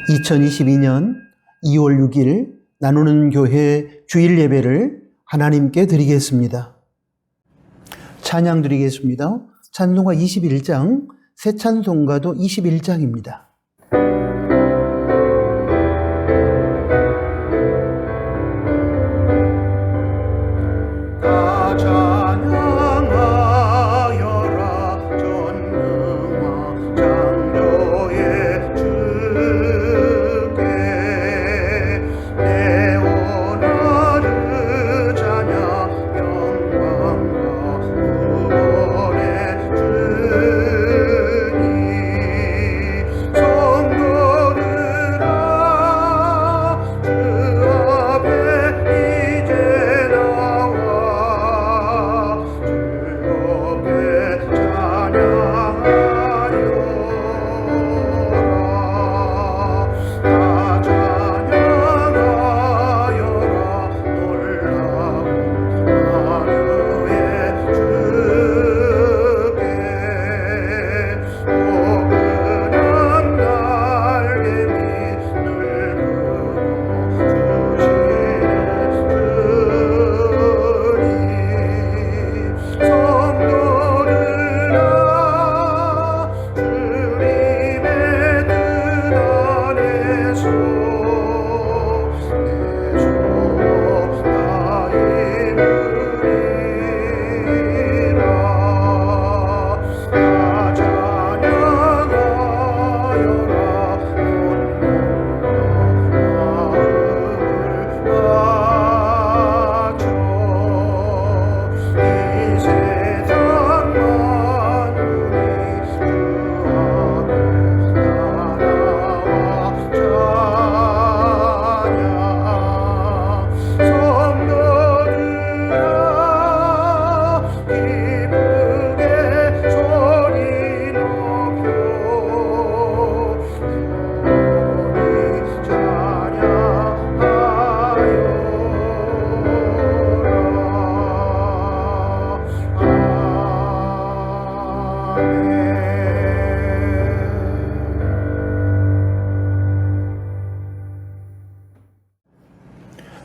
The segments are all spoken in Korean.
2022년 2월 6일 나누는 교회 주일 예배를 하나님께 드리겠습니다. 찬양 드리겠습니다. 찬송가 21장, 새 찬송가도 21장입니다.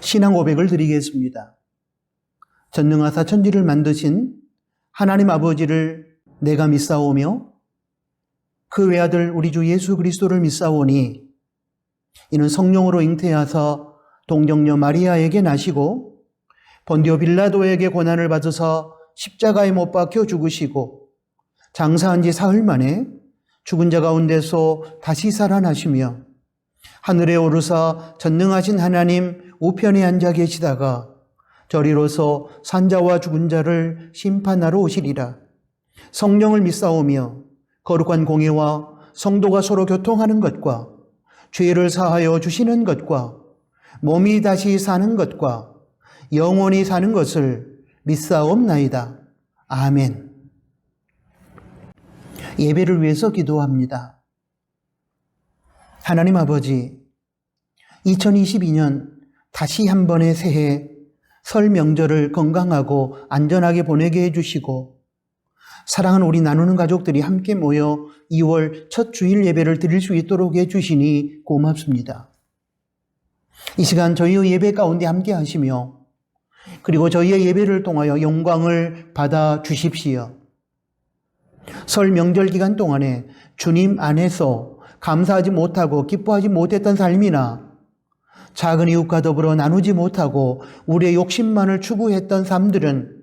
신앙 고백을 드리겠습니다. 전능하사 천지를 만드신 하나님 아버지를 내가 믿사오며 그 외아들 우리 주 예수 그리스도를 믿사오니 이는 성령으로 잉태하사 동정녀 마리아에게 나시고 본디오 빌라도에게 고난을 받으사 십자가에 못 박혀 죽으시고 장사한 지 사흘 만에 죽은 자 가운데서 다시 살아나시며 하늘에 오르사 전능하신 하나님 우편에 앉아 계시다가 저리로서 산자와 죽은 자를 심판하러 오시리라. 성령을 믿사오며 거룩한 공예와 성도가 서로 교통하는 것과 죄를 사하여 주시는 것과 몸이 다시 사는 것과 영원히 사는 것을 믿사옵나이다. 아멘. 예배를 위해서 기도합니다. 하나님 아버지, 2022년 다시 한 번의 새해 설 명절을 건강하고 안전하게 보내게 해주시고 사랑하는 우리 나누는 가족들이 함께 모여 2월 첫 주일 예배를 드릴 수 있도록 해주시니 고맙습니다. 이 시간 저희의 예배 가운데 함께 하시며 그리고 저희의 예배를 통하여 영광을 받아 주십시오. 설 명절 기간 동안에 주님 안에서 감사하지 못하고 기뻐하지 못했던 삶이나 작은 이웃과 더불어 나누지 못하고 우리의 욕심만을 추구했던 삶들은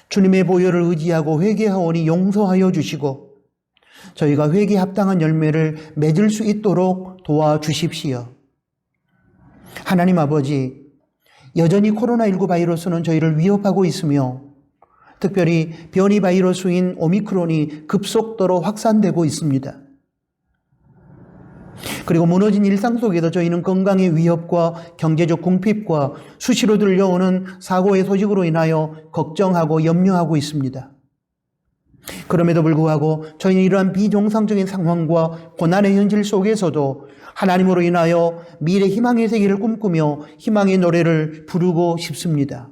주님의 보혈을 의지하고 회개하오니 용서하여 주시고 저희가 회개에 합당한 열매를 맺을 수 있도록 도와주십시오. 하나님 아버지, 여전히 코로나19 바이러스는 저희를 위협하고 있으며 특별히 변이 바이러스인 오미크론이 급속도로 확산되고 있습니다. 그리고 무너진 일상 속에서 저희는 건강의 위협과 경제적 궁핍과 수시로 들려오는 사고의 소식으로 인하여 걱정하고 염려하고 있습니다. 그럼에도 불구하고 저희는 이러한 비정상적인 상황과 고난의 현실 속에서도 하나님으로 인하여 미래 희망의 세계를 꿈꾸며 희망의 노래를 부르고 싶습니다.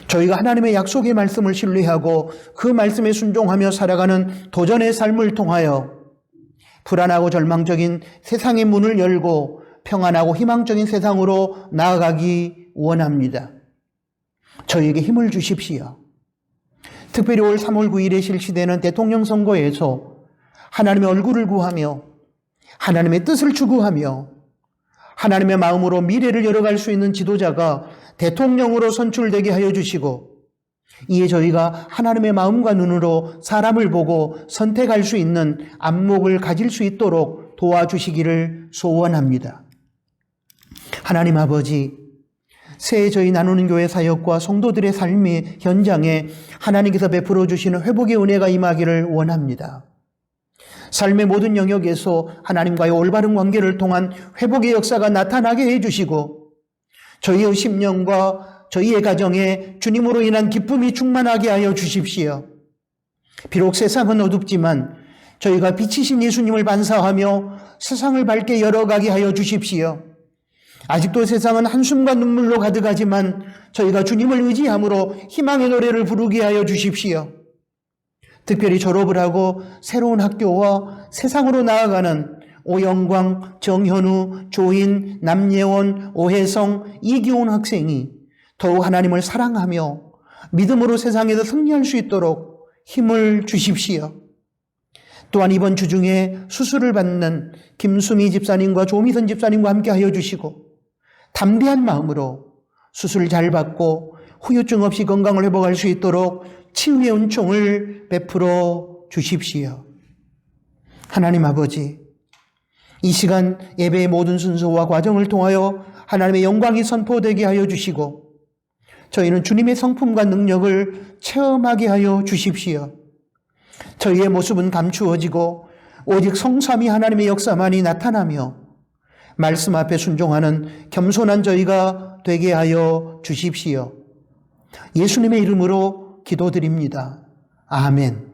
저희가 하나님의 약속의 말씀을 신뢰하고 그 말씀에 순종하며 살아가는 도전의 삶을 통하여 불안하고 절망적인 세상의 문을 열고 평안하고 희망적인 세상으로 나아가기 원합니다. 저희에게 힘을 주십시오. 특별히 올 3월 9일에 실시되는 대통령 선거에서 하나님의 얼굴을 구하며 하나님의 뜻을 추구하며 하나님의 마음으로 미래를 열어갈 수 있는 지도자가 대통령으로 선출되게 하여 주시고, 이에 저희가 하나님의 마음과 눈으로 사람을 보고 선택할 수 있는 안목을 가질 수 있도록 도와주시기를 소원합니다. 하나님 아버지, 새해 저희 나누는 교회 사역과 성도들의 삶의 현장에 하나님께서 베풀어 주시는 회복의 은혜가 임하기를 원합니다. 삶의 모든 영역에서 하나님과의 올바른 관계를 통한 회복의 역사가 나타나게 해주시고, 저희의 심령과 저희의 가정에 주님으로 인한 기쁨이 충만하게 하여 주십시오. 비록 세상은 어둡지만 저희가 빛이신 예수님을 반사하며 세상을 밝게 열어가게 하여 주십시오. 아직도 세상은 한숨과 눈물로 가득하지만 저희가 주님을 의지함으로 희망의 노래를 부르게 하여 주십시오. 특별히 졸업을 하고 새로운 학교와 세상으로 나아가는 오영광, 정현우, 조인, 남예원, 오혜성, 이기훈 학생이 더욱 하나님을 사랑하며 믿음으로 세상에서 승리할 수 있도록 힘을 주십시오. 또한 이번 주 중에 수술을 받는 김수미 집사님과 조미선 집사님과 함께 하여 주시고, 담대한 마음으로 수술 잘 받고 후유증 없이 건강을 회복할 수 있도록 치유의 은총을 베풀어 주십시오. 하나님 아버지, 이 시간 예배의 모든 순서와 과정을 통하여 하나님의 영광이 선포되게 하여 주시고, 저희는 주님의 성품과 능력을 체험하게 하여 주십시오. 저희의 모습은 감추어지고 오직 성삼위 하나님의 역사만이 나타나며 말씀 앞에 순종하는 겸손한 저희가 되게 하여 주십시오. 예수님의 이름으로 기도드립니다. 아멘.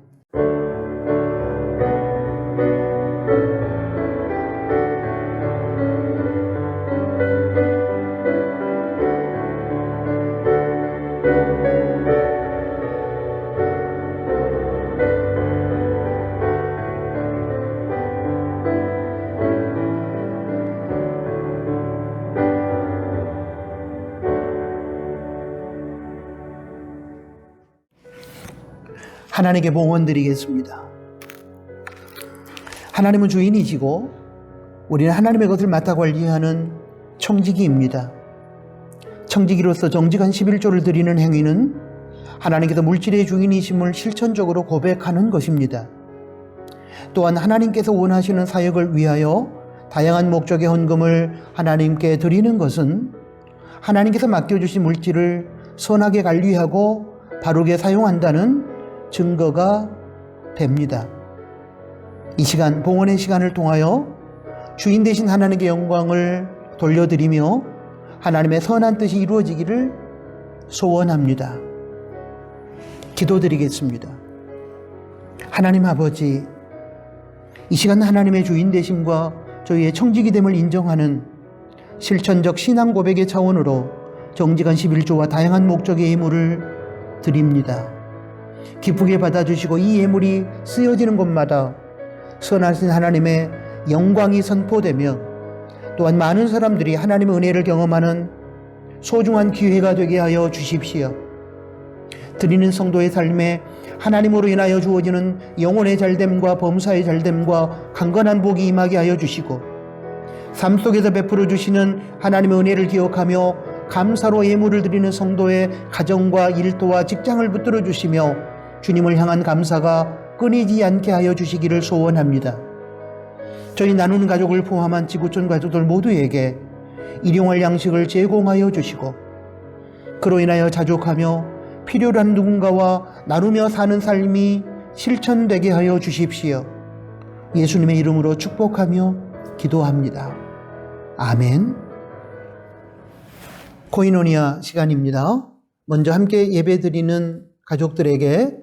하나님께 봉헌드리겠습니다. 하나님은 주인이시고 우리는 하나님의 것을 맡아 관리하는 청지기입니다. 청지기로서 정직한 11조를 드리는 행위는 하나님께서 물질의 주인이심을 실천적으로 고백하는 것입니다. 또한 하나님께서 원하시는 사역을 위하여 다양한 목적의 헌금을 하나님께 드리는 것은 하나님께서 맡겨주신 물질을 선하게 관리하고 바르게 사용한다는 증거가 됩니다. 이 시간, 봉헌의 시간을 통하여 주인 되신 하나님께 영광을 돌려드리며 하나님의 선한 뜻이 이루어지기를 소원합니다. 기도드리겠습니다. 하나님 아버지, 이 시간 하나님의 주인 되심과 저희의 청지기됨을 인정하는 실천적 신앙 고백의 차원으로 정직한 11조와 다양한 목적의 예물을 드립니다. 기쁘게 받아주시고 이 예물이 쓰여지는 곳마다 선하신 하나님의 영광이 선포되며 또한 많은 사람들이 하나님의 은혜를 경험하는 소중한 기회가 되게 하여 주십시오. 드리는 성도의 삶에 하나님으로 인하여 주어지는 영혼의 잘됨과 범사의 잘됨과 강건한 복이 임하게 하여 주시고, 삶 속에서 베풀어 주시는 하나님의 은혜를 기억하며 감사로 예물을 드리는 성도의 가정과 일터와 직장을 붙들어 주시며 주님을 향한 감사가 끊이지 않게 하여 주시기를 소원합니다. 저희 나누는 가족을 포함한 지구촌 가족들 모두에게 일용할 양식을 제공하여 주시고, 그로 인하여 자족하며 필요로 한 누군가와 나누며 사는 삶이 실천되게 하여 주십시오. 예수님의 이름으로 축복하며 기도합니다. 아멘. 코이노니아 시간입니다. 먼저 함께 예배드리는 가족들에게,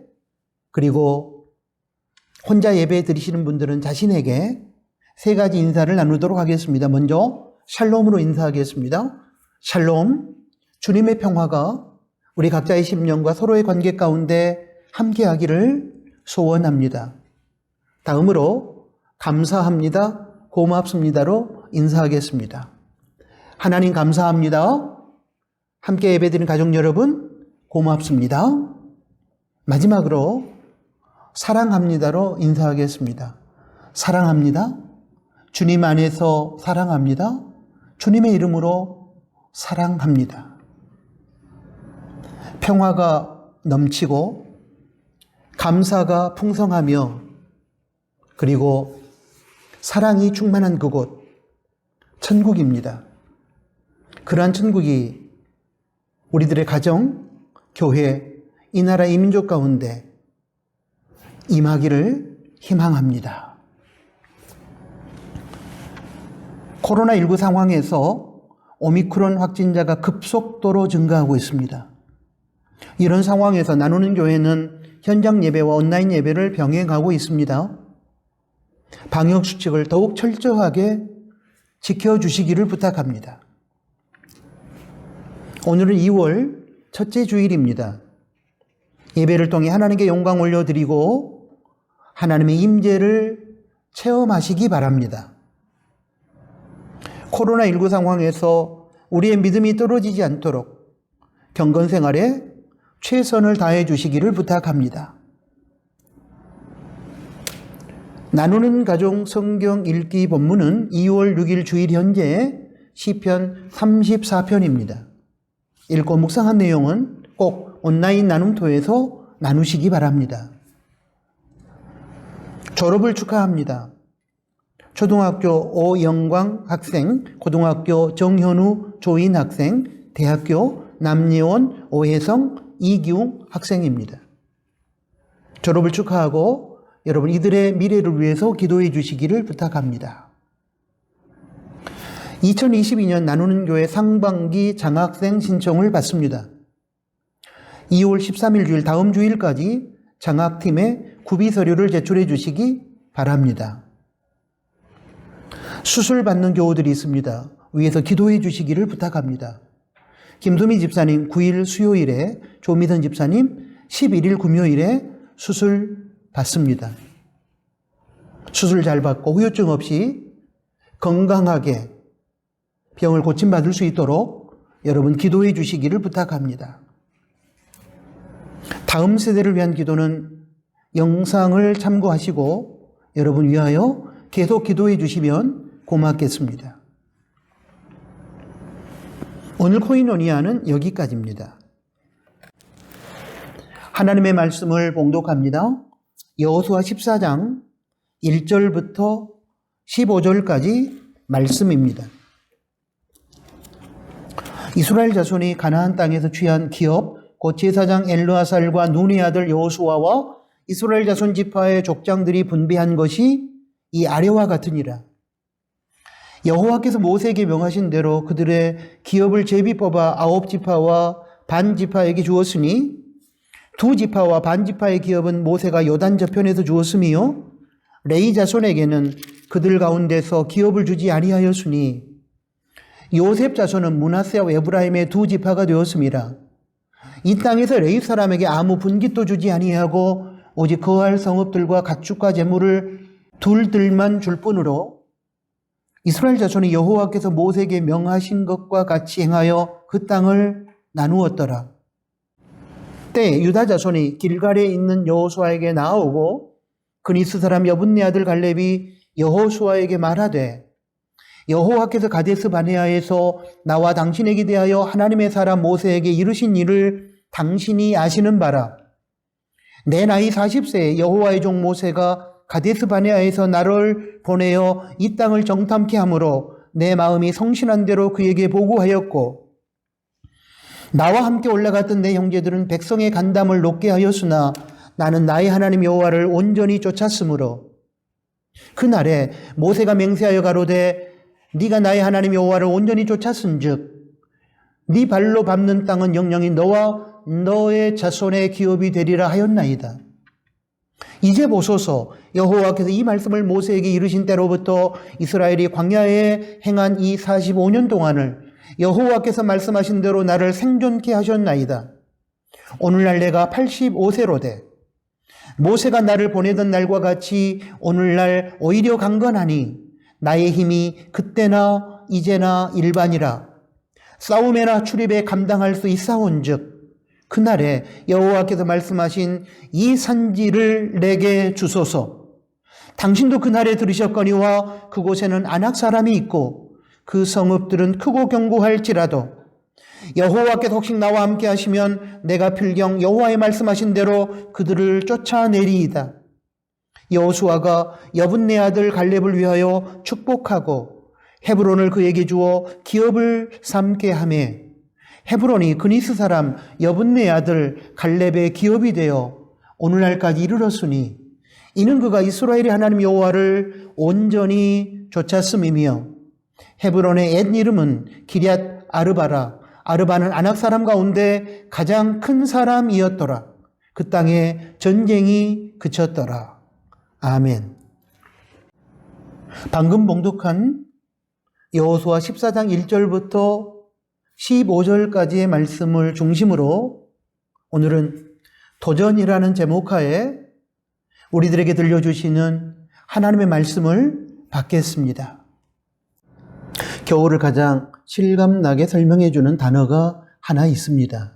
그리고 혼자 예배 드리시는 분들은 자신에게 세 가지 인사를 나누도록 하겠습니다. 먼저 샬롬으로 인사하겠습니다. 샬롬, 주님의 평화가 우리 각자의 심령과 서로의 관계 가운데 함께하기를 소원합니다. 다음으로 감사합니다, 고맙습니다로 인사하겠습니다. 하나님 감사합니다. 함께 예배드리는 가족 여러분 고맙습니다. 마지막으로 사랑합니다로 인사하겠습니다. 사랑합니다. 주님 안에서 사랑합니다. 주님의 이름으로 사랑합니다. 평화가 넘치고 감사가 풍성하며 그리고 사랑이 충만한 그곳, 천국입니다. 그러한 천국이 우리들의 가정, 교회, 이 나라 이 민족 가운데 임하기를 희망합니다. 코로나19 상황에서 오미크론 확진자가 급속도로 증가하고 있습니다. 이런 상황에서 나누는 교회는 현장 예배와 온라인 예배를 병행하고 있습니다. 방역 수칙을 더욱 철저하게 지켜주시기를 부탁합니다. 오늘은 2월 첫째 주일입니다. 예배를 통해 하나님께 영광 올려드리고 하나님의 임재를 체험하시기 바랍니다. 코로나19 상황에서 우리의 믿음이 떨어지지 않도록 경건 생활에 최선을 다해 주시기를 부탁합니다. 나누는 가족 성경 읽기 본문은 2월 6일 주일 현재 시편 34편입니다. 읽고 묵상한 내용은 꼭 온라인 나눔토에서 나누시기 바랍니다. 졸업을 축하합니다. 초등학교 오영광 학생, 고등학교 정현우 조인 학생, 대학교 남예원 오혜성 이기웅 학생입니다. 졸업을 축하하고 여러분 이들의 미래를 위해서 기도해 주시기를 부탁합니다. 2022년 나누는 교회 상반기 장학생 신청을 받습니다. 2월 13일 주일 다음 주일까지 장학팀에 구비 서류를 제출해 주시기 바랍니다. 수술 받는 교우들이 있습니다. 위에서 기도해 주시기를 부탁합니다. 김두미 집사님 9일 수요일에, 조미선 집사님 11일 금요일에 수술 받습니다. 수술 잘 받고 후유증 없이 건강하게 병을 고침받을 수 있도록 여러분 기도해 주시기를 부탁합니다. 다음 세대를 위한 기도는 영상을 참고하시고 여러분 위하여 계속 기도해 주시면 고맙겠습니다. 오늘 코인오니아는 여기까지입니다. 하나님의 말씀을 봉독합니다. 여호수아 14장 1절부터 15절까지 말씀입니다. 이스라엘 자손이 가나안 땅에서 취한 기업, 곧 제사장 엘르아살과 눈의 아들 여호수아와 이스라엘 자손 지파의 족장들이 분배한 것이 이 아래와 같으니라. 여호와께서 모세에게 명하신 대로 그들의 기업을 제비 뽑아 9지파와 반 지파에게 주었으니 2지파와 반 지파의 기업은 모세가 요단 저편에서 주었으며 레위 자손에게는 그들 가운데서 기업을 주지 아니하였으니 요셉 자손은 므낫세와 에브라임의 2지파가 되었습니다. 이 땅에서 레위 사람에게 아무 분깃도 주지 아니하고 오직 거할 성읍들과 가축과 재물을 둘들만 줄 뿐으로 이스라엘 자손이 여호와께서 모세에게 명하신 것과 같이 행하여 그 땅을 나누었더라. 때에 유다 자손이 길갈에 있는 여호수아에게 나아오고 그니스 사람 여분네 아들 갈렙이 여호수아에게 말하되 여호와께서 가데스 바네아에서 나와 당신에게 대하여 하나님의 사람 모세에게 이르신 일을 당신이 아시는 바라. 내 나이 40세에 여호와의 종 모세가 가데스 바네아에서 나를 보내어 이 땅을 정탐케 하므로 내 마음이 성신한 대로 그에게 보고하였고 나와 함께 올라갔던 내 형제들은 백성의 간담을 높게 하였으나 나는 나의 하나님 여호와를 온전히 쫓았으므로 그날에 모세가 맹세하여 가로되 네가 나의 하나님 여호와를 온전히 쫓았은즉 네 발로 밟는 땅은 영영이 너와 너의 자손의 기업이 되리라 하였나이다. 이제 보소서 여호와께서 이 말씀을 모세에게 이르신 때로부터 이스라엘이 광야에 행한 이 45년 동안을 여호와께서 말씀하신 대로 나를 생존케 하셨나이다. 오늘날 내가 85세로 돼 모세가 나를 보내던 날과 같이 오늘날 오히려 강건하니 나의 힘이 그때나 이제나 일반이라. 싸움에나 출입에 감당할 수 있사온즉 그날에 여호와께서 말씀하신 이 산지를 내게 주소서. 당신도 그날에 들으셨거니와 그곳에는 아낙 사람이 있고 그 성읍들은 크고 견고할지라도 여호와께서 혹시 나와 함께 하시면 내가 필경 여호와의 말씀하신 대로 그들을 쫓아내리이다. 여호수아가 여분네 아들 갈렙을 위하여 축복하고 헤브론을 그에게 주어 기업을 삼게 하며 헤브론이 그니스 사람 여분네 아들 갈렙의 기업이 되어 오늘날까지 이르렀으니 이는 그가 이스라엘의 하나님 여호와를 온전히 쫓았음이며 헤브론의 옛 이름은 기럇 아르바라. 아르바는 아낙 사람 가운데 가장 큰 사람이었더라. 그 땅에 전쟁이 그쳤더라. 아멘. 방금 봉독한 여호수아 14장 1절부터 15절까지의 말씀을 중심으로 오늘은 도전이라는 제목하에 우리들에게 들려주시는 하나님의 말씀을 받겠습니다. 겨울을 가장 실감나게 설명해 주는 단어가 하나 있습니다.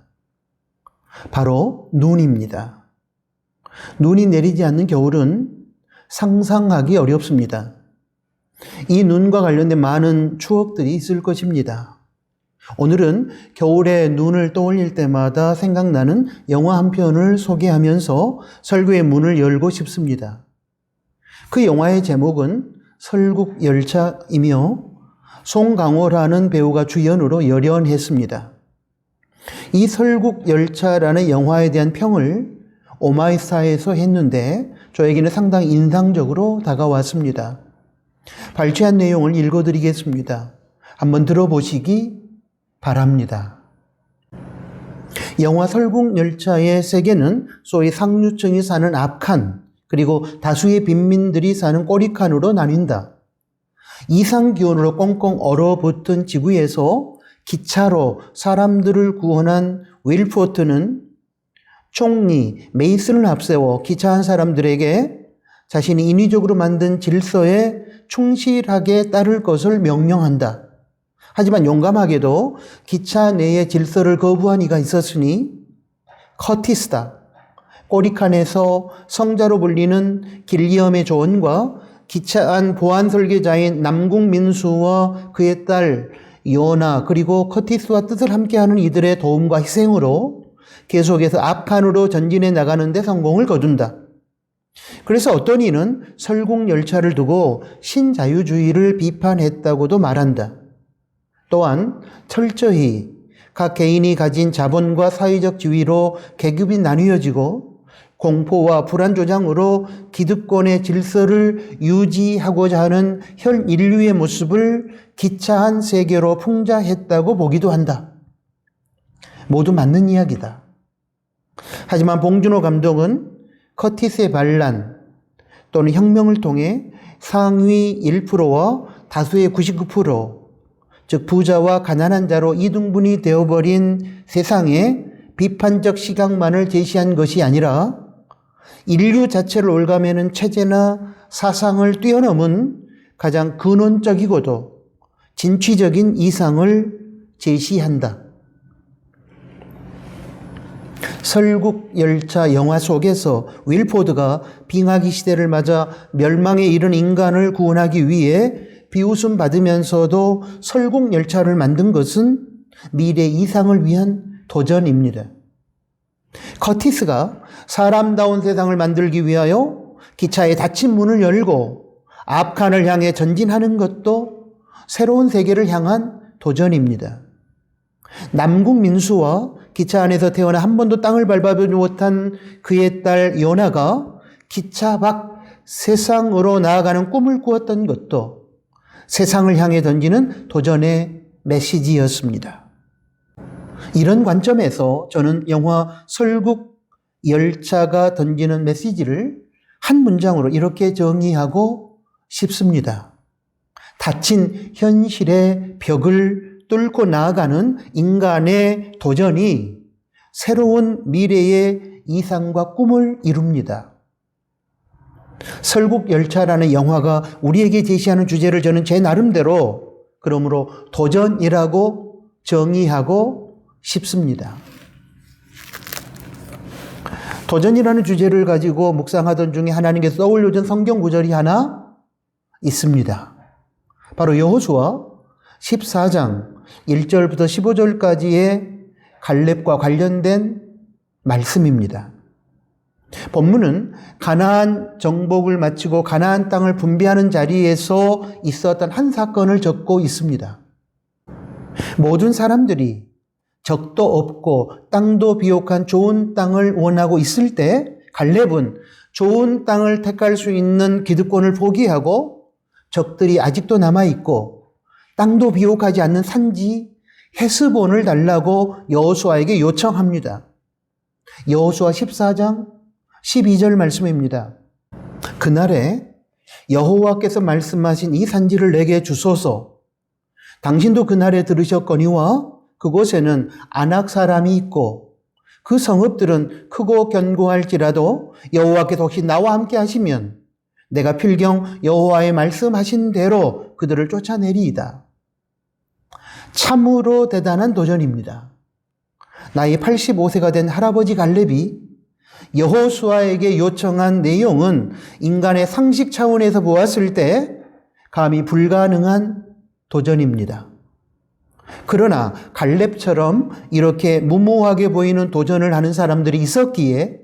바로 눈입니다. 눈이 내리지 않는 겨울은 상상하기 어렵습니다. 이 눈과 관련된 많은 추억들이 있을 것입니다. 오늘은 겨울에 눈을 떠올릴 때마다 생각나는 영화 한 편을 소개하면서 설교의 문을 열고 싶습니다. 그 영화의 제목은 설국열차이며 송강호라는 배우가 주연으로 열연했습니다. 이 설국열차라는 영화에 대한 평을 오마이스타에서 했는데 저에게는 상당히 인상적으로 다가왔습니다. 발췌한 내용을 읽어드리겠습니다. 한번 들어보시기 바랍니다. 영화 설국열차의 세계는 소위 상류층이 사는 앞칸 그리고 다수의 빈민들이 사는 꼬리칸으로 나뉜다. 이상기온으로 꽁꽁 얼어붙은 지구에서 기차로 사람들을 구원한 윌포트는 총리 메이슨을 앞세워 기차한 사람들에게 자신이 인위적으로 만든 질서에 충실하게 따를 것을 명령한다. 하지만 용감하게도 기차 내의 질서를 거부한 이가 있었으니 커티스다. 꼬리칸에서 성자로 불리는 길리엄의 조언과 기차 안 보안 설계자인 남궁민수와 그의 딸 요나 그리고 커티스와 뜻을 함께하는 이들의 도움과 희생으로 계속해서 앞칸으로 전진해 나가는 데 성공을 거둔다. 그래서 어떤 이는 설국열차를 두고 신자유주의를 비판했다고도 말한다. 또한 철저히 각 개인이 가진 자본과 사회적 지위로 계급이 나뉘어지고 공포와 불안 조장으로 기득권의 질서를 유지하고자 하는 현 인류의 모습을 기차한 세계로 풍자했다고 보기도 한다. 모두 맞는 이야기다. 하지만 봉준호 감독은 커티스의 반란 또는 혁명을 통해 상위 1%와 다수의 99%, 즉 부자와 가난한 자로 이등분이 되어버린 세상에 비판적 시각만을 제시한 것이 아니라 인류 자체를 올가매는 체제나 사상을 뛰어넘은 가장 근원적이고도 진취적인 이상을 제시한다. 설국열차 영화 속에서 윌포드가 빙하기 시대를 맞아 멸망에 이른 인간을 구원하기 위해 비웃음 받으면서도 설국열차를 만든 것은 미래 이상을 위한 도전입니다. 커티스가 사람다운 세상을 만들기 위하여 기차의 닫힌 문을 열고 앞칸을 향해 전진하는 것도 새로운 세계를 향한 도전입니다. 남궁민수와 기차 안에서 태어나 한 번도 땅을 밟아보지 못한 그의 딸 요나가 기차 밖 세상으로 나아가는 꿈을 꾸었던 것도 세상을 향해 던지는 도전의 메시지였습니다. 이런 관점에서 저는 영화 설국열차가 던지는 메시지를 한 문장으로 이렇게 정의하고 싶습니다. 닫힌 현실의 벽을 뚫고 나아가는 인간의 도전이 새로운 미래의 이상과 꿈을 이룹니다. 설국열차라는 영화가 우리에게 제시하는 주제를 저는 제 나름대로 그러므로 도전이라고 정의하고 싶습니다. 도전이라는 주제를 가지고 묵상하던 중에 하나님께서 떠올려준 성경 구절이 하나 있습니다. 바로 여호수아 14장 1절부터 15절까지의 갈렙과 관련된 말씀입니다. 본문은 가나안 정복을 마치고 가나안 땅을 분배하는 자리에서 있었던 한 사건을 적고 있습니다. 모든 사람들이 적도 없고 땅도 비옥한 좋은 땅을 원하고 있을 때 갈렙은 좋은 땅을 택할 수 있는 기득권을 포기하고 적들이 아직도 남아있고 땅도 비옥하지 않는 산지 헤스본을 달라고 여호수아에게 요청합니다. 여호수아 14장 12절 말씀입니다. 그날에 여호와께서 말씀하신 이 산지를 내게 주소서. 당신도 그날에 들으셨거니와 그곳에는 아낙 사람이 있고 그 성읍들은 크고 견고할지라도 여호와께서 혹시 나와 함께 하시면 내가 필경 여호와의 말씀하신 대로 그들을 쫓아내리이다. 참으로 대단한 도전입니다. 나이 85세가 된 할아버지 갈렙이 여호수아에게 요청한 내용은 인간의 상식 차원에서 보았을 때 감히 불가능한 도전입니다. 그러나 갈렙처럼 이렇게 무모하게 보이는 도전을 하는 사람들이 있었기에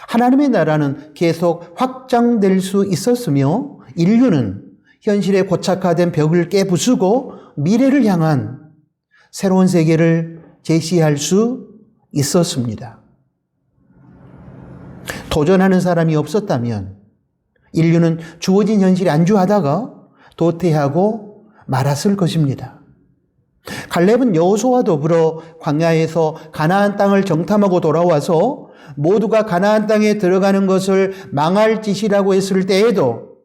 하나님의 나라는 계속 확장될 수 있었으며 인류는 현실에 고착화된 벽을 깨부수고 미래를 향한 새로운 세계를 제시할 수 있었습니다. 도전하는 사람이 없었다면 인류는 주어진 현실에 안주하다가 도태하고 말았을 것입니다. 갈렙은 여호수아와 더불어 광야에서 가나안 땅을 정탐하고 돌아와서 모두가 가나안 땅에 들어가는 것을 망할 짓이라고 했을 때에도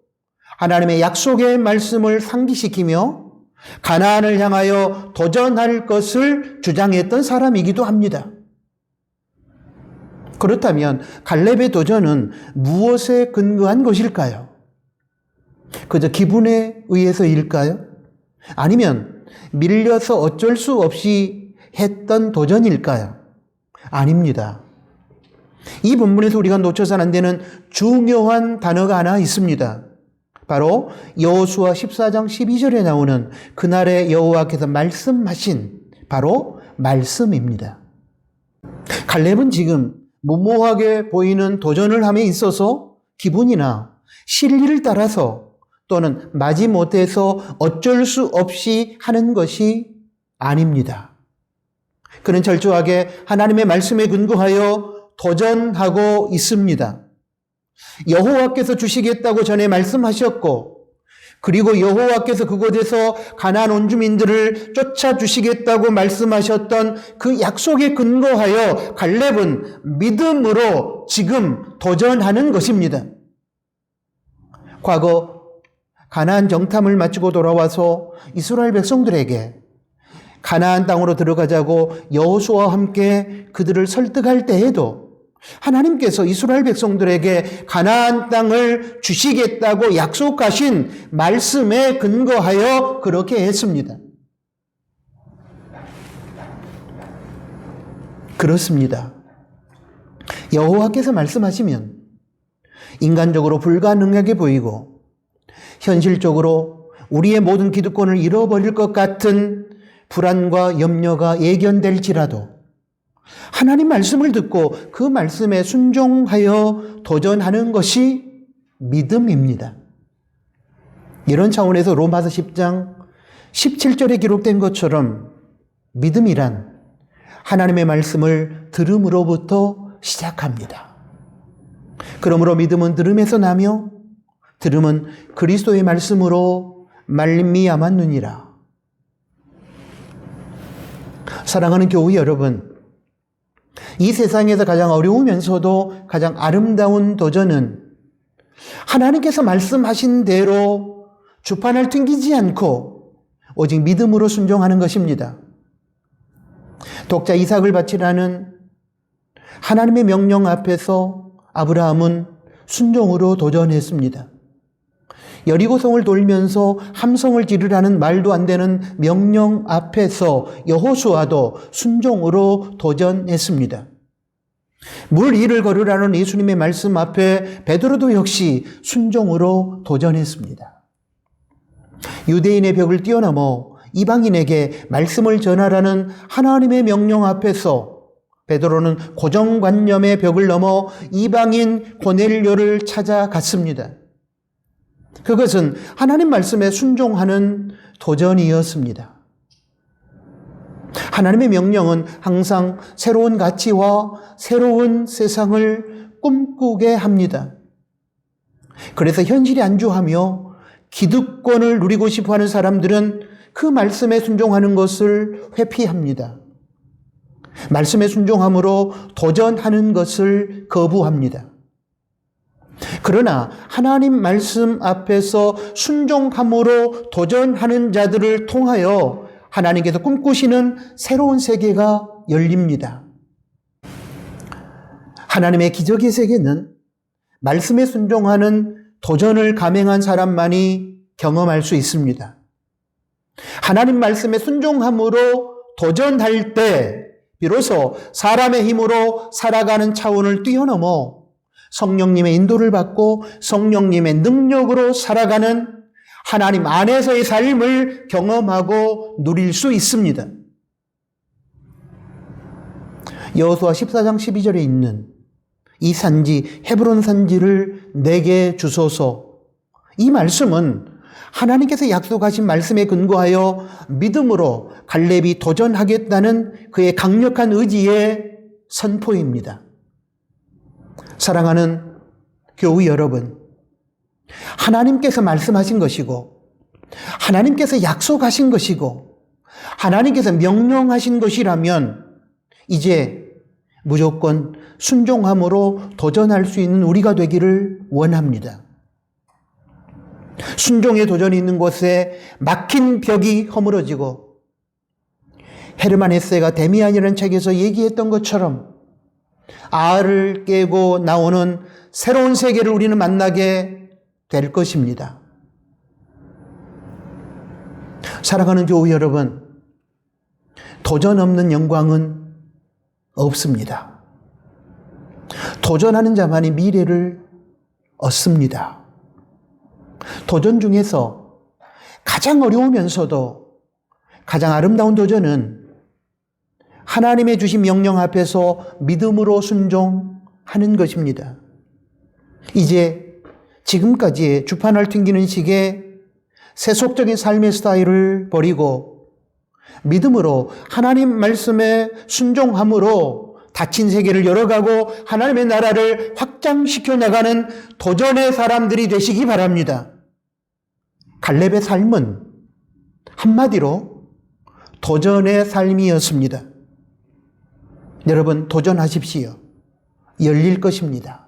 하나님의 약속의 말씀을 상기시키며 가나안을 향하여 도전할 것을 주장했던 사람이기도 합니다. 그렇다면 갈렙의 도전은 무엇에 근거한 것일까요? 그저 기분에 의해서일까요? 아니면 밀려서 어쩔 수 없이 했던 도전일까요? 아닙니다. 이 본문에서 우리가 놓쳐서는 안 되는 중요한 단어가 하나 있습니다. 바로 여호수아 14장 12절에 나오는 그날에 여호와께서 말씀하신 바로 말씀입니다. 갈렙은 지금 무모하게 보이는 도전을 함에 있어서 기분이나 실리를 따라서 또는 마지못해서 어쩔 수 없이 하는 것이 아닙니다. 그는 철저하게 하나님의 말씀에 근거하여 도전하고 있습니다. 여호와께서 주시겠다고 전에 말씀하셨고 그리고 여호와께서 그곳에서 가나안 원주민들을 쫓아주시겠다고 말씀하셨던 그 약속에 근거하여 갈렙은 믿음으로 지금 도전하는 것입니다. 과거 가나안 정탐을 마치고 돌아와서 이스라엘 백성들에게 가나안 땅으로 들어가자고 여호수아와 함께 그들을 설득할 때에도 하나님께서 이스라엘 백성들에게 가나안 땅을 주시겠다고 약속하신 말씀에 근거하여 그렇게 했습니다. 그렇습니다. 여호와께서 말씀하시면 인간적으로 불가능하게 보이고 현실적으로 우리의 모든 기득권을 잃어버릴 것 같은 불안과 염려가 예견될지라도 하나님 말씀을 듣고 그 말씀에 순종하여 도전하는 것이 믿음입니다. 이런 차원에서 로마서 10장 17절에 기록된 것처럼 믿음이란 하나님의 말씀을 들음으로부터 시작합니다. 그러므로 믿음은 들음에서 나며 들음은 그리스도의 말씀으로 말미암았느니라. 사랑하는 교우 여러분, 이 세상에서 가장 어려우면서도 가장 아름다운 도전은 하나님께서 말씀하신 대로 주판을 튕기지 않고 오직 믿음으로 순종하는 것입니다. 독자 이삭을 바치라는 하나님의 명령 앞에서 아브라함은 순종으로 도전했습니다. 여리고성을 돌면서 함성을 지르라는 말도 안 되는 명령 앞에서 여호수아도 순종으로 도전했습니다. 물 위를 걸으라는 예수님의 말씀 앞에 베드로도 역시 순종으로 도전했습니다. 유대인의 벽을 뛰어넘어 이방인에게 말씀을 전하라는 하나님의 명령 앞에서 베드로는 고정관념의 벽을 넘어 이방인 고넬료를 찾아갔습니다. 그것은 하나님 말씀에 순종하는 도전이었습니다. 하나님의 명령은 항상 새로운 가치와 새로운 세상을 꿈꾸게 합니다. 그래서 현실에 안주하며 기득권을 누리고 싶어하는 사람들은 그 말씀에 순종하는 것을 회피합니다. 말씀에 순종함으로 도전하는 것을 거부합니다. 그러나 하나님 말씀 앞에서 순종함으로 도전하는 자들을 통하여 하나님께서 꿈꾸시는 새로운 세계가 열립니다. 하나님의 기적의 세계는 말씀에 순종하는 도전을 감행한 사람만이 경험할 수 있습니다. 하나님 말씀에 순종함으로 도전할 때 비로소 사람의 힘으로 살아가는 차원을 뛰어넘어 성령님의 인도를 받고 성령님의 능력으로 살아가는 하나님 안에서의 삶을 경험하고 누릴 수 있습니다. 여호수아 14장 12절에 있는 이 산지 헤브론 산지를 내게 주소서, 이 말씀은 하나님께서 약속하신 말씀에 근거하여 믿음으로 갈렙이 도전하겠다는 그의 강력한 의지의 선포입니다. 사랑하는 교우 여러분, 하나님께서 말씀하신 것이고 하나님께서 약속하신 것이고 하나님께서 명령하신 것이라면 이제 무조건 순종함으로 도전할 수 있는 우리가 되기를 원합니다. 순종의 도전이 있는 곳에 막힌 벽이 허물어지고 헤르만 헤세가 데미안이라는 책에서 얘기했던 것처럼 알을 깨고 나오는 새로운 세계를 우리는 만나게 될 것입니다. 사랑하는 교우 여러분, 도전 없는 영광은 없습니다. 도전하는 자만이 미래를 얻습니다. 도전 중에서 가장 어려우면서도 가장 아름다운 도전은 하나님의 주신 명령 앞에서 믿음으로 순종하는 것입니다. 이제 지금까지의 주판을 튕기는 식의 세속적인 삶의 스타일을 버리고 믿음으로 하나님 말씀에 순종함으로 닫힌 세계를 열어가고 하나님의 나라를 확장시켜 나가는 도전의 사람들이 되시기 바랍니다. 갈렙의 삶은 한마디로 도전의 삶이었습니다. 여러분, 도전하십시오. 열릴 것입니다.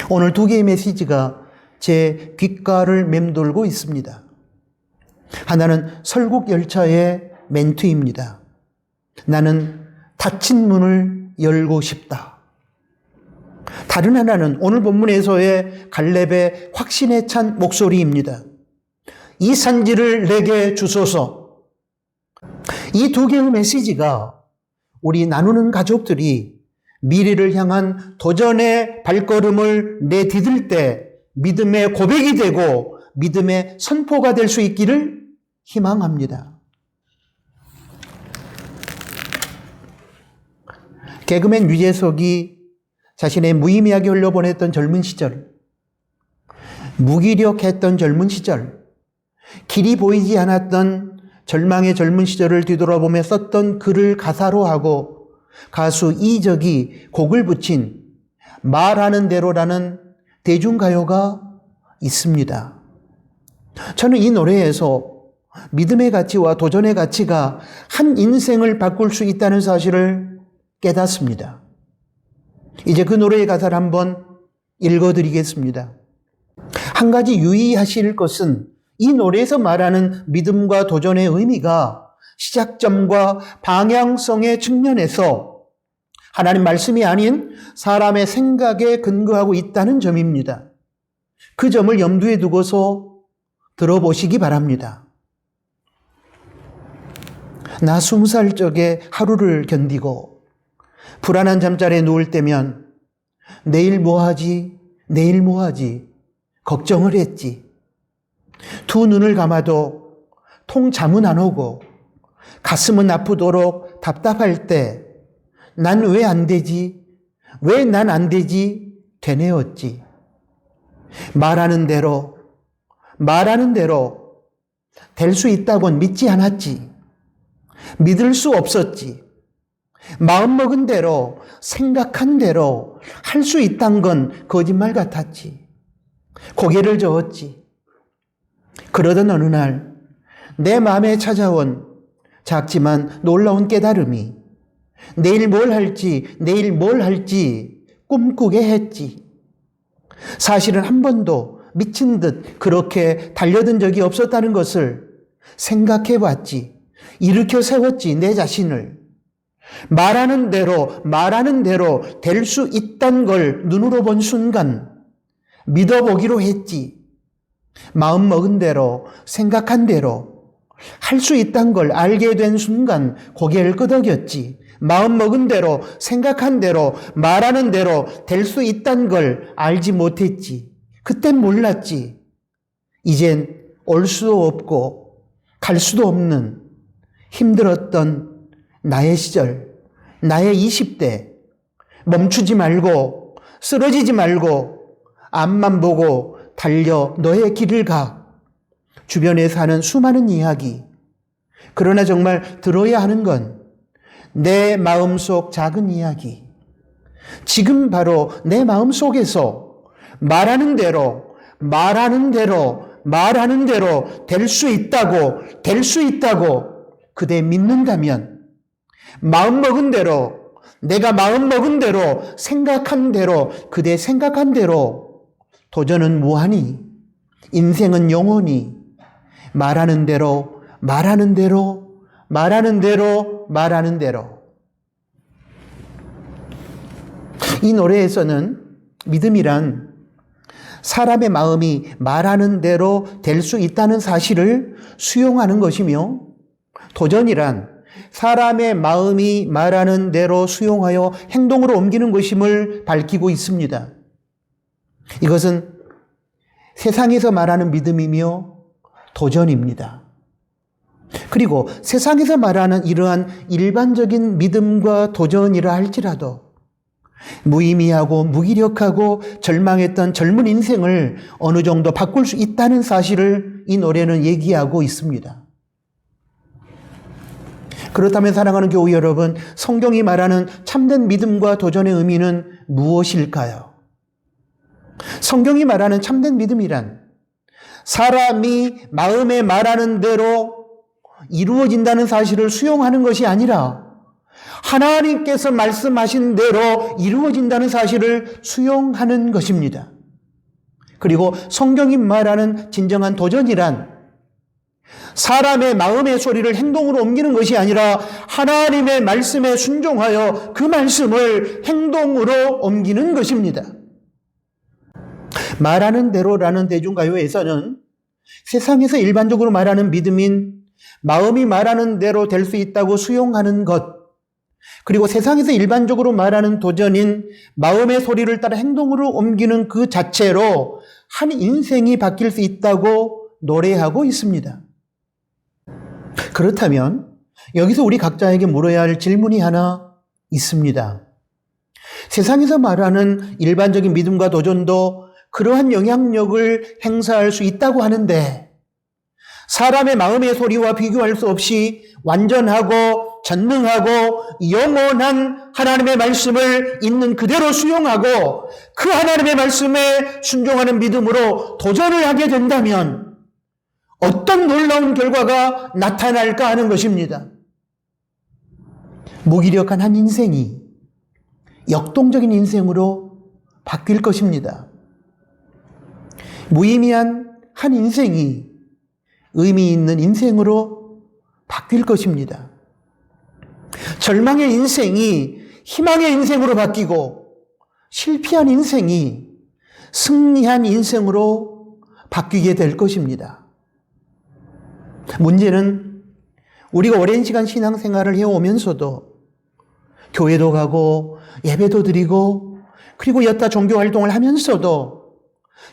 오늘 두 개의 메시지가 제 귓가를 맴돌고 있습니다. 하나는 설국열차의 멘트입니다. 나는 닫힌 문을 열고 싶다. 다른 하나는 오늘 본문에서의 갈렙의 확신에 찬 목소리입니다. 이 산지를 내게 주소서. 이 두 개의 메시지가 우리 나누는 가족들이 미래를 향한 도전의 발걸음을 내디딜 때 믿음의 고백이 되고 믿음의 선포가 될 수 있기를 희망합니다. 개그맨 유재석이 자신의 무의미하게 흘려보냈던 젊은 시절, 무기력했던 젊은 시절, 길이 보이지 않았던 절망의 젊은 시절을 뒤돌아보며 썼던 글을 가사로 하고 가수 이적이 곡을 붙인 말하는 대로라는 대중가요가 있습니다. 저는 이 노래에서 믿음의 가치와 도전의 가치가 한 인생을 바꿀 수 있다는 사실을 깨닫습니다. 이제 그 노래의 가사를 한번 읽어드리겠습니다. 한 가지 유의하실 것은 이 노래에서 말하는 믿음과 도전의 의미가 시작점과 방향성의 측면에서 하나님 말씀이 아닌 사람의 생각에 근거하고 있다는 점입니다. 그 점을 염두에 두고서 들어보시기 바랍니다. 나 20살 적에 하루를 견디고 불안한 잠자리에 누울 때면 내일 뭐 하지? 내일 뭐 하지? 걱정을 했지. 두 눈을 감아도 통 잠은 안 오고 가슴은 아프도록 답답할 때 난 왜 안 되지? 왜 난 안 되지? 되뇌었지. 말하는 대로 될 수 있다고는 믿지 않았지. 믿을 수 없었지. 마음먹은 대로, 생각한 대로 할 수 있다는 건 거짓말 같았지. 고개를 저었지. 그러던 어느 날 내 마음에 찾아온 작지만 놀라운 깨달음이 내일 뭘 할지 꿈꾸게 했지. 사실은 한 번도 미친 듯 그렇게 달려든 적이 없었다는 것을 생각해 봤지. 일으켜 세웠지, 내 자신을. 말하는 대로 될 수 있다는 걸 눈으로 본 순간 믿어보기로 했지. 마음 먹은 대로, 생각한 대로 할 수 있다는 걸 알게 된 순간 고개를 끄덕였지. 마음 먹은 대로, 생각한 대로, 말하는 대로 될 수 있다는 걸 알지 못했지. 그땐 몰랐지. 이젠 올 수도 없고 갈 수도 없는 힘들었던 나의 시절, 나의 20대, 멈추지 말고 쓰러지지 말고 앞만 보고 달려 너의 길을 가. 주변에 사는 수많은 이야기. 그러나 정말 들어야 하는 건 내 마음속 작은 이야기. 지금 바로 내 마음속에서 말하는 대로 될 수 있다고 그대 믿는다면 마음먹은 대로, 내가 마음먹은 대로, 생각한 대로, 그대 생각한 대로 도전은 무한히, 인생은 영원히 말하는 대로 이 노래에서는 믿음이란 사람의 마음이 말하는 대로 될 수 있다는 사실을 수용하는 것이며, 도전이란 사람의 마음이 말하는 대로 수용하여 행동으로 옮기는 것임을 밝히고 있습니다. 이것은 세상에서 말하는 믿음이며 도전입니다. 그리고 세상에서 말하는 이러한 일반적인 믿음과 도전이라 할지라도 무의미하고 무기력하고 절망했던 젊은 인생을 어느 정도 바꿀 수 있다는 사실을 이 노래는 얘기하고 있습니다. 그렇다면 사랑하는 교우 여러분, 성경이 말하는 참된 믿음과 도전의 의미는 무엇일까요? 성경이 말하는 참된 믿음이란 사람이 마음에 말하는 대로 이루어진다는 사실을 수용하는 것이 아니라 하나님께서 말씀하신 대로 이루어진다는 사실을 수용하는 것입니다. 그리고 성경이 말하는 진정한 도전이란 사람의 마음의 소리를 행동으로 옮기는 것이 아니라 하나님의 말씀에 순종하여 그 말씀을 행동으로 옮기는 것입니다. 말하는 대로라는 대중가요에서는 세상에서 일반적으로 말하는 믿음인 마음이 말하는 대로 될 수 있다고 수용하는 것, 그리고 세상에서 일반적으로 말하는 도전인 마음의 소리를 따라 행동으로 옮기는 그 자체로 한 인생이 바뀔 수 있다고 노래하고 있습니다. 그렇다면 여기서 우리 각자에게 물어야 할 질문이 하나 있습니다. 세상에서 말하는 일반적인 믿음과 도전도 그러한 영향력을 행사할 수 있다고 하는데, 사람의 마음의 소리와 비교할 수 없이 완전하고 전능하고 영원한 하나님의 말씀을 있는 그대로 수용하고 그 하나님의 말씀에 순종하는 믿음으로 도전을 하게 된다면 어떤 놀라운 결과가 나타날까 하는 것입니다. 무기력한 한 인생이 역동적인 인생으로 바뀔 것입니다. 무의미한 한 인생이 의미 있는 인생으로 바뀔 것입니다. 절망의 인생이 희망의 인생으로 바뀌고 실패한 인생이 승리한 인생으로 바뀌게 될 것입니다. 문제는 우리가 오랜 시간 신앙생활을 해오면서도 교회도 가고 예배도 드리고 그리고 여타 종교활동을 하면서도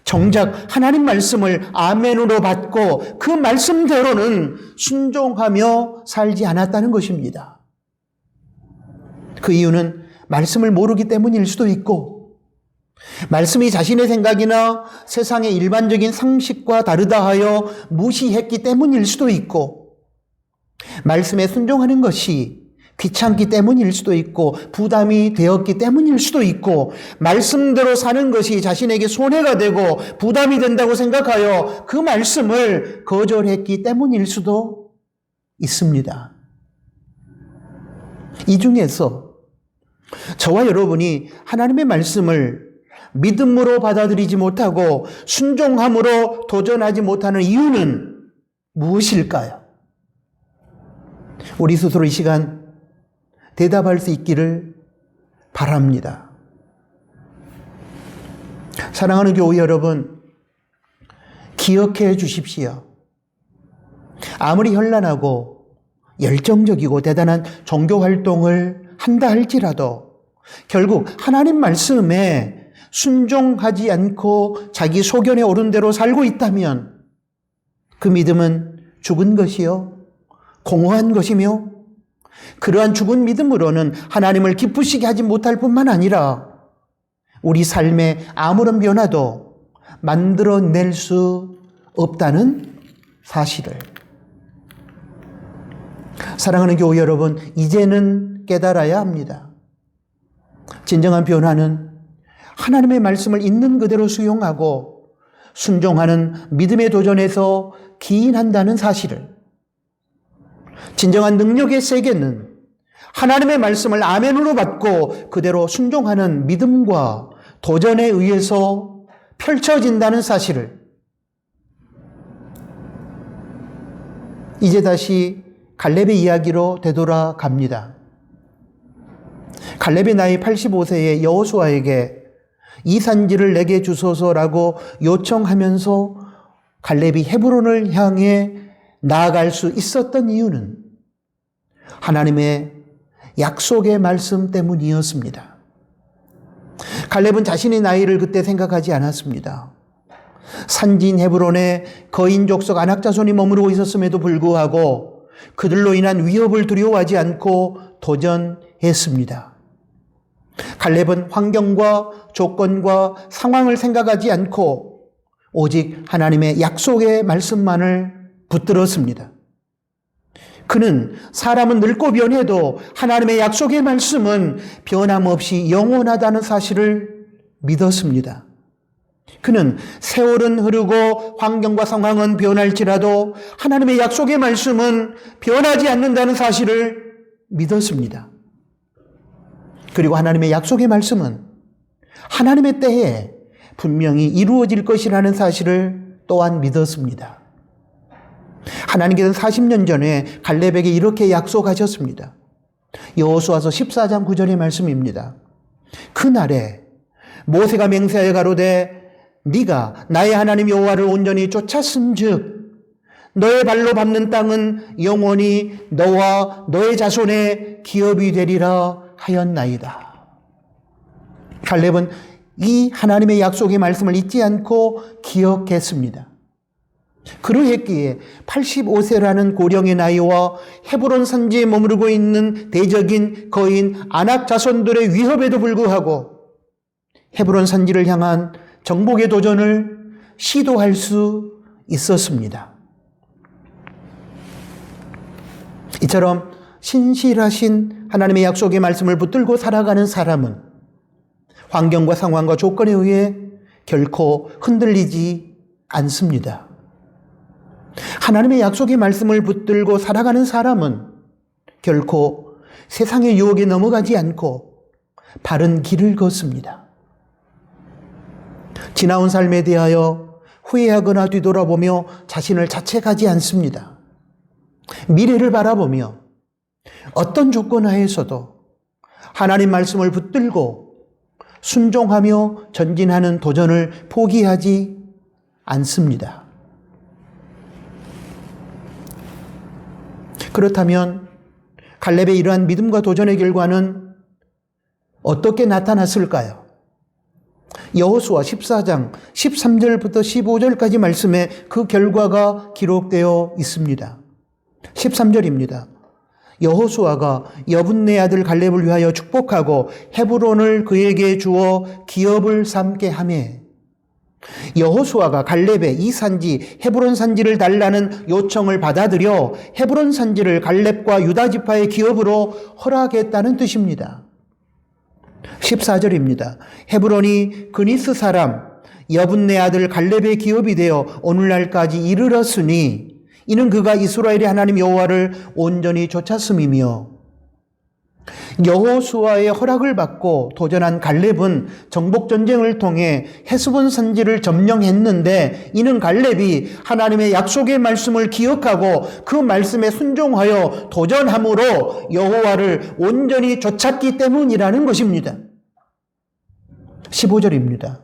정작 하나님 말씀을 아멘으로 받고 그 말씀대로는 순종하며 살지 않았다는 것입니다. 그 이유는 말씀을 모르기 때문일 수도 있고 말씀이 자신의 생각이나 세상의 일반적인 상식과 다르다 하여 무시했기 때문일 수도 있고 말씀에 순종하는 것이 귀찮기 때문일 수도 있고 부담이 되었기 때문일 수도 있고 말씀대로 사는 것이 자신에게 손해가 되고 부담이 된다고 생각하여 그 말씀을 거절했기 때문일 수도 있습니다. 이 중에서 저와 여러분이 하나님의 말씀을 믿음으로 받아들이지 못하고 순종함으로 도전하지 못하는 이유는 무엇일까요? 우리 스스로 이 시간 대답할 수 있기를 바랍니다. 사랑하는 교회 여러분, 기억해 주십시오. 아무리 현란하고 열정적이고 대단한 종교 활동을 한다 할지라도 결국 하나님 말씀에 순종하지 않고 자기 소견에 오른 대로 살고 있다면 그 믿음은 죽은 것이요, 공허한 것이며 그러한 죽은 믿음으로는 하나님을 기쁘시게 하지 못할 뿐만 아니라 우리 삶에 아무런 변화도 만들어낼 수 없다는 사실을 사랑하는 교회 여러분, 이제는 깨달아야 합니다. 진정한 변화는 하나님의 말씀을 있는 그대로 수용하고 순종하는 믿음의 도전에서 기인한다는 사실을, 진정한 능력의 세계는 하나님의 말씀을 아멘으로 받고 그대로 순종하는 믿음과 도전에 의해서 펼쳐진다는 사실을 이제 다시 갈렙의 이야기로 되돌아갑니다. 갈렙의 나이 85세의 여호수아에게 이 산지를 내게 주소서라고 요청하면서 갈렙이 헤브론을 향해 나아갈 수 있었던 이유는 하나님의 약속의 말씀 때문이었습니다. 갈렙은 자신의 나이를 그때 생각하지 않았습니다. 산지인 헤브론에 거인 족속 아낙 자손이 머무르고 있었음에도 불구하고 그들로 인한 위협을 두려워하지 않고 도전했습니다. 갈렙은 환경과 조건과 상황을 생각하지 않고 오직 하나님의 약속의 말씀만을 붙들었습니다. 그는 사람은 늙고 변해도 하나님의 약속의 말씀은 변함없이 영원하다는 사실을 믿었습니다. 그는 세월은 흐르고 환경과 상황은 변할지라도 하나님의 약속의 말씀은 변하지 않는다는 사실을 믿었습니다. 그리고 하나님의 약속의 말씀은 하나님의 때에 분명히 이루어질 것이라는 사실을 또한 믿었습니다. 하나님께서는 40년 전에 갈렙에게 이렇게 약속하셨습니다. 여호수아서 14장 9절의 말씀입니다. 그날에 모세가 맹세하여 가로되 네가 나의 하나님 여호와를 온전히 쫓았음즉 너의 발로 밟는 땅은 영원히 너와 너의 자손의 기업이 되리라 하였나이다. 갈렙은 이 하나님의 약속의 말씀을 잊지 않고 기억했습니다. 그러했기에 85세라는 고령의 나이와 헤브론 산지에 머무르고 있는 대적인 거인 아낙 자손들의 위협에도 불구하고 헤브론 산지를 향한 정복의 도전을 시도할 수 있었습니다. 이처럼 신실하신 하나님의 약속의 말씀을 붙들고 살아가는 사람은 환경과 상황과 조건에 의해 결코 흔들리지 않습니다. 하나님의 약속의 말씀을 붙들고 살아가는 사람은 결코 세상의 유혹에 넘어가지 않고 바른 길을 걷습니다. 지나온 삶에 대하여 후회하거나 뒤돌아보며 자신을 자책하지 않습니다. 미래를 바라보며 어떤 조건 하에서도 하나님 말씀을 붙들고 순종하며 전진하는 도전을 포기하지 않습니다. 그렇다면 갈렙의 이러한 믿음과 도전의 결과는 어떻게 나타났을까요? 여호수아 14장 13절부터 15절까지 말씀에 그 결과가 기록되어 있습니다. 13절입니다. 여호수아가 여분네 아들 갈렙을 위하여 축복하고 헤브론을 그에게 주어 기업을 삼게 하매, 여호수아가 갈렙의 이 산지 헤브론 산지를 달라는 요청을 받아들여 헤브론 산지를 갈렙과 유다 지파의 기업으로 허락했다는 뜻입니다. 14절입니다. 헤브론이 그니스 사람 여분네 아들 갈렙의 기업이 되어 오늘날까지 이르렀으니 이는 그가 이스라엘의 하나님 여호와를 온전히 좇았음이며, 여호수아의 허락을 받고 도전한 갈렙은 정복전쟁을 통해 헤스본 산지를 점령했는데, 이는 갈렙이 하나님의 약속의 말씀을 기억하고 그 말씀에 순종하여 도전함으로 여호와를 온전히 좇았기 때문이라는 것입니다. 15절입니다.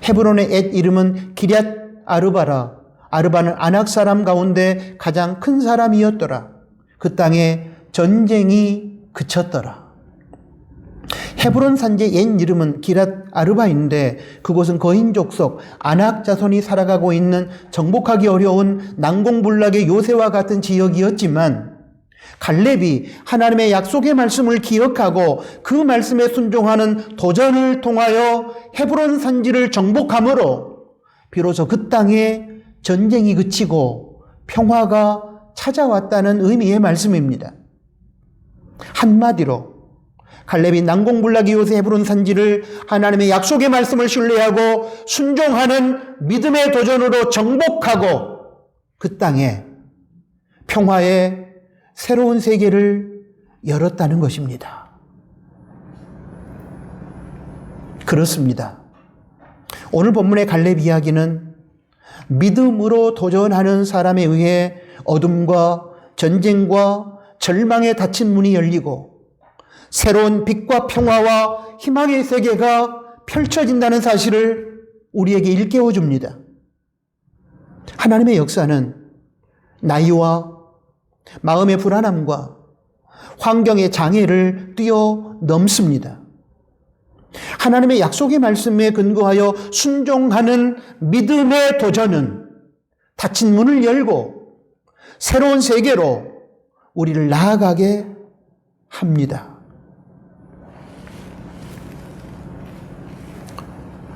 헤브론의 옛 이름은 기럇 아르바라. 아르바는 아낙 사람 가운데 가장 큰 사람이었더라. 그 땅에 전쟁이 그쳤더라. 헤브론 산지의 옛 이름은 기럇 아르바인데 그곳은 거인 족속 아낙 자손이 살아가고 있는 정복하기 어려운 난공불락의 요새와 같은 지역이었지만, 갈렙이 하나님의 약속의 말씀을 기억하고 그 말씀에 순종하는 도전을 통하여 헤브론 산지를 정복함으로 비로소 그 땅에 전쟁이 그치고 평화가 찾아왔다는 의미의 말씀입니다. 한마디로 갈렙이 난공불락의 요새 헤브론 산지를 하나님의 약속의 말씀을 신뢰하고 순종하는 믿음의 도전으로 정복하고 그 땅에 평화의 새로운 세계를 열었다는 것입니다. 그렇습니다. 오늘 본문의 갈렙 이야기는 믿음으로 도전하는 사람에 의해 어둠과 전쟁과 절망에 닫힌 문이 열리고 새로운 빛과 평화와 희망의 세계가 펼쳐진다는 사실을 우리에게 일깨워 줍니다. 하나님의 역사는 나이와 마음의 불안함과 환경의 장애를 뛰어넘습니다. 하나님의 약속의 말씀에 근거하여 순종하는 믿음의 도전은 닫힌 문을 열고 새로운 세계로 우리를 나아가게 합니다.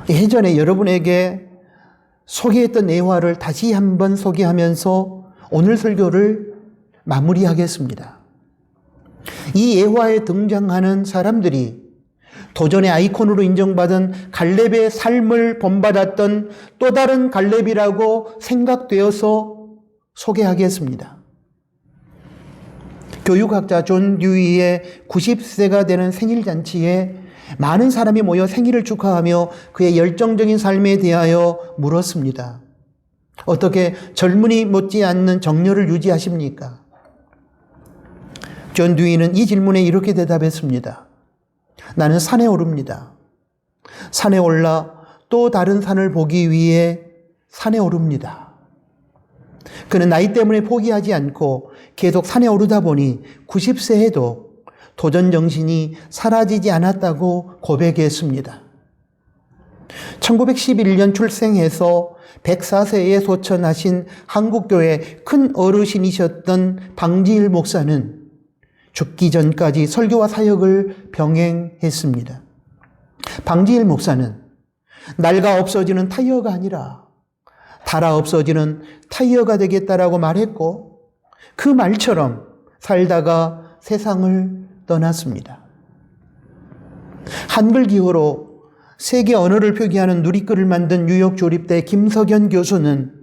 예전에 여러분에게 소개했던 예화를 다시 한번 소개하면서 오늘 설교를 마무리하겠습니다. 이 예화에 등장하는 사람들이 도전의 아이콘으로 인정받은 갈렙의 삶을 본받았던 또 다른 갈렙이라고 생각되어서 소개하겠습니다. 교육학자 존 듀이의 90세가 되는 생일잔치에 많은 사람이 모여 생일을 축하하며 그의 열정적인 삶에 대하여 물었습니다. 어떻게 젊은이 못지않는 정열을 유지하십니까? 존 듀이는 이 질문에 이렇게 대답했습니다. 나는 산에 오릅니다. 산에 올라 또 다른 산을 보기 위해 산에 오릅니다. 그는 나이 때문에 포기하지 않고 계속 산에 오르다 보니 90세에도 도전 정신이 사라지지 않았다고 고백했습니다. 1911년 출생해서 104세에 소천하신 한국교회 큰 어르신이셨던 방지일 목사는 죽기 전까지 설교와 사역을 병행했습니다. 방지일 목사는 낡아 없어지는 타이어가 아니라 닳아 없어지는 타이어가 되겠다라고 말했고 그 말처럼 살다가 세상을 떠났습니다. 한글 기호로 세계 언어를 표기하는 누리글을 만든 뉴욕 조립대 김석연 교수는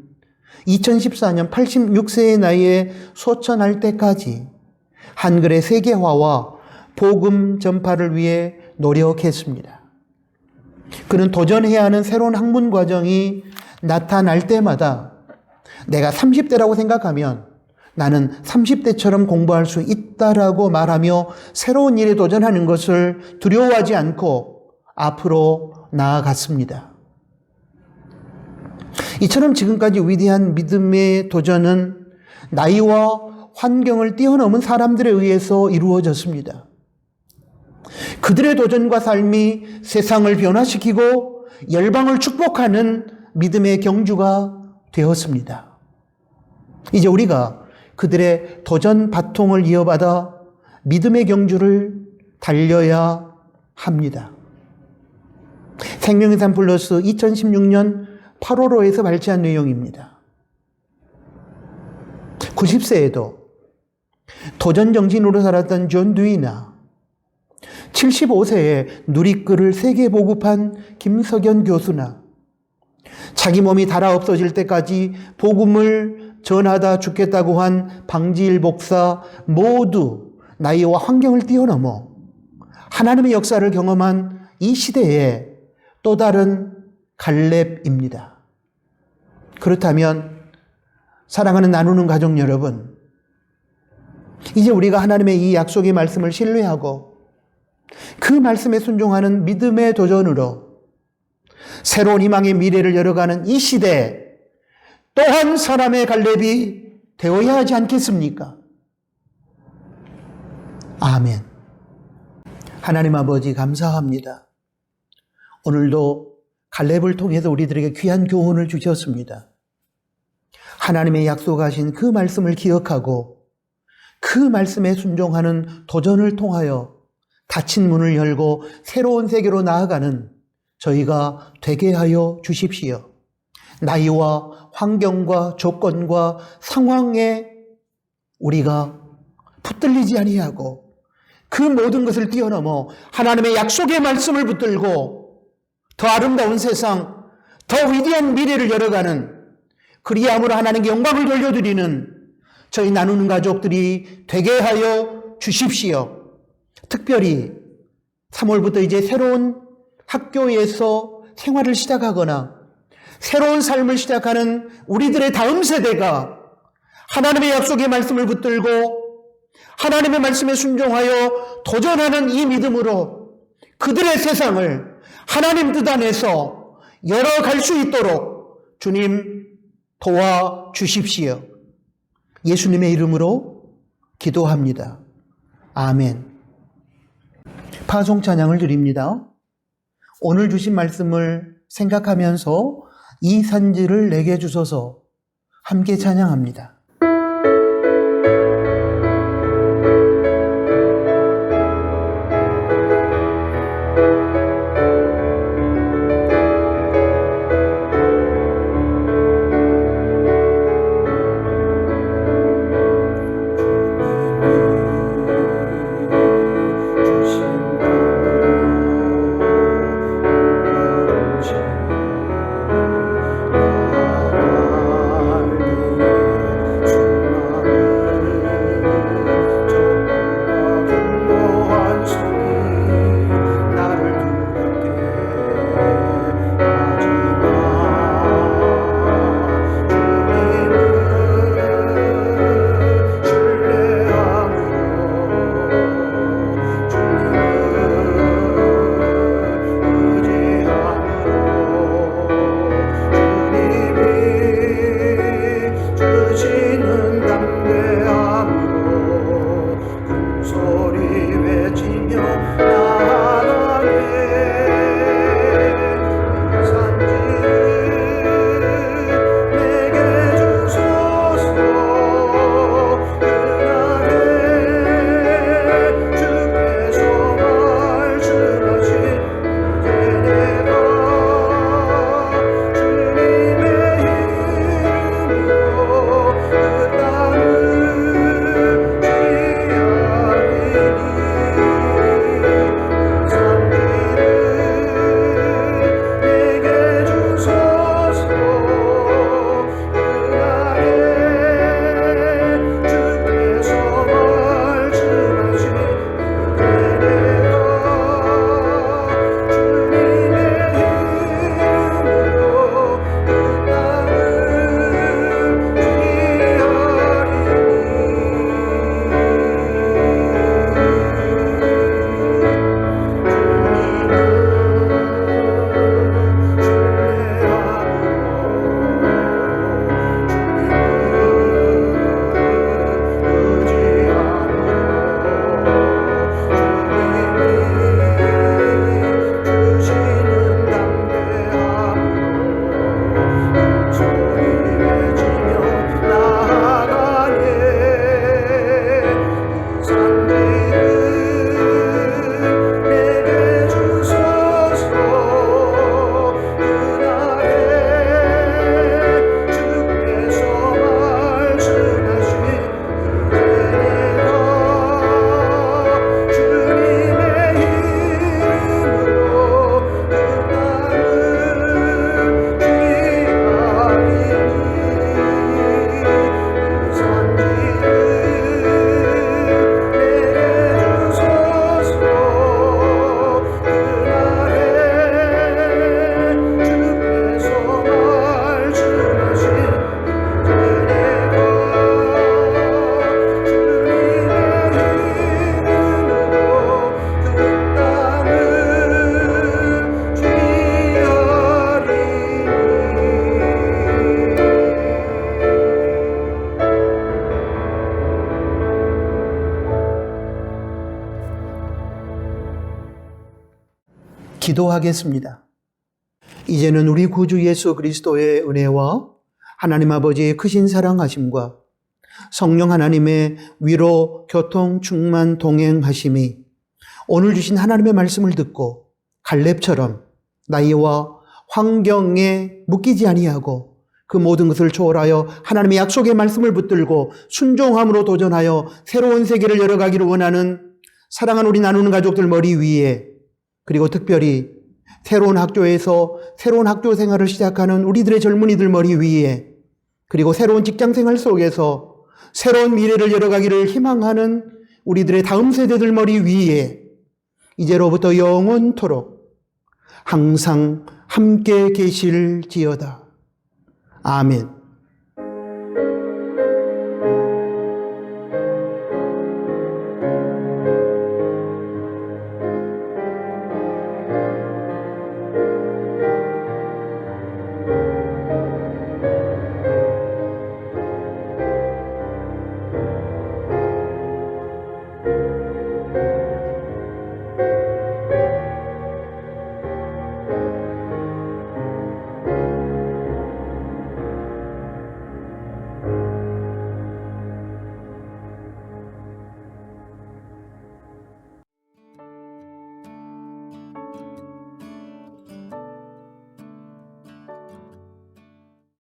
2014년 86세의 나이에 소천할 때까지 한글의 세계화와 복음 전파를 위해 노력했습니다. 그는 도전해야 하는 새로운 학문 과정이 나타날 때마다 내가 30대라고 생각하면 나는 30대처럼 공부할 수 있다라고 말하며 새로운 일에 도전하는 것을 두려워하지 않고 앞으로 나아갔습니다. 이처럼 지금까지 위대한 믿음의 도전은 나이와 환경을 뛰어넘은 사람들에 의해서 이루어졌습니다. 그들의 도전과 삶이 세상을 변화시키고 열방을 축복하는 믿음의 경주가 되었습니다. 이제 우리가 그들의 도전 바통을 이어받아 믿음의 경주를 달려야 합니다. 생명의 삶 플러스 2016년 8월호에서 발췌한 내용입니다. 90세에도 도전 정신으로 살았던 존 듀이나 75세에 누리글을 세계 보급한 김석연 교수나 자기 몸이 닳아 없어질 때까지 복음을 전하다 죽겠다고 한 방지일 목사 모두 나이와 환경을 뛰어넘어 하나님의 역사를 경험한 이 시대에 또 다른 갈렙입니다. 그렇다면 사랑하는 나누는 가족 여러분, 이제 우리가 하나님의 이 약속의 말씀을 신뢰하고 그 말씀에 순종하는 믿음의 도전으로 새로운 희망의 미래를 열어가는 이 시대에 또한 사람의 갈렙이 되어야 하지 않겠습니까? 아멘. 하나님 아버지 감사합니다. 오늘도 갈렙을 통해서 우리들에게 귀한 교훈을 주셨습니다. 하나님의 약속하신 그 말씀을 기억하고 그 말씀에 순종하는 도전을 통하여 닫힌 문을 열고 새로운 세계로 나아가는 저희가 되게 하여 주십시오. 나이와 환경과 조건과 상황에 우리가 붙들리지 아니하고 그 모든 것을 뛰어넘어 하나님의 약속의 말씀을 붙들고 더 아름다운 세상, 더 위대한 미래를 열어가는, 그리함으로 하나님께 영광을 돌려드리는 저희 나누는 가족들이 되게 하여 주십시오. 특별히 3월부터 이제 새로운 학교에서 생활을 시작하거나 새로운 삶을 시작하는 우리들의 다음 세대가 하나님의 약속의 말씀을 붙들고 하나님의 말씀에 순종하여 도전하는 이 믿음으로 그들의 세상을 하나님 뜻 안에서 열어갈 수 있도록 주님 도와주십시오. 예수님의 이름으로 기도합니다. 아멘. 파송 찬양을 드립니다. 오늘 주신 말씀을 생각하면서 이 산지를 내게 주소서 함께 찬양합니다. 기도하겠습니다. 이제는 우리 구주 예수 그리스도의 은혜와 하나님 아버지의 크신 사랑하심과 성령 하나님의 위로, 교통, 충만, 동행하심이 오늘 주신 하나님의 말씀을 듣고 갈렙처럼 나이와 환경에 묶이지 아니하고 그 모든 것을 초월하여 하나님의 약속의 말씀을 붙들고 순종함으로 도전하여 새로운 세계를 열어가기를 원하는 사랑하는 우리 나누는 가족들 머리 위에, 그리고 특별히 새로운 학교에서 새로운 학교 생활을 시작하는 우리들의 젊은이들 머리 위에, 그리고 새로운 직장 생활 속에서 새로운 미래를 열어가기를 희망하는 우리들의 다음 세대들 머리 위에 이제로부터 영원토록 항상 함께 계실지어다. 아멘.